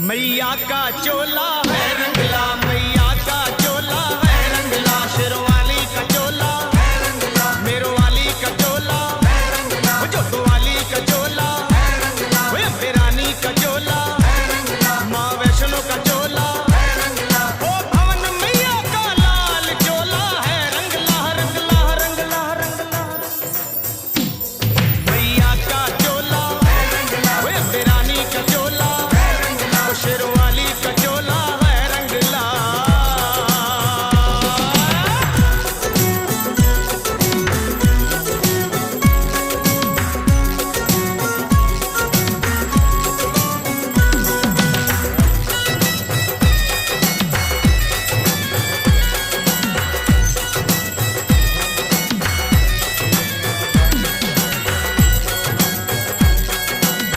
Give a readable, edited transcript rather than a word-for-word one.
मैया का चोला है रंगला, मैया का चोला है रंगला, शेरवाली का चोला है रंगला, मेरो वाली का चोला है रंगला, जोतो वाली का चोला है रंगला, रानी का चोला है रंगला, माँ वैष्णो का चोला है रंगला, ओ भवन मैया का लाल चोला है रंगला रंगला रंगला रंगला, मैया का चोला है रंगला, रानी का चोला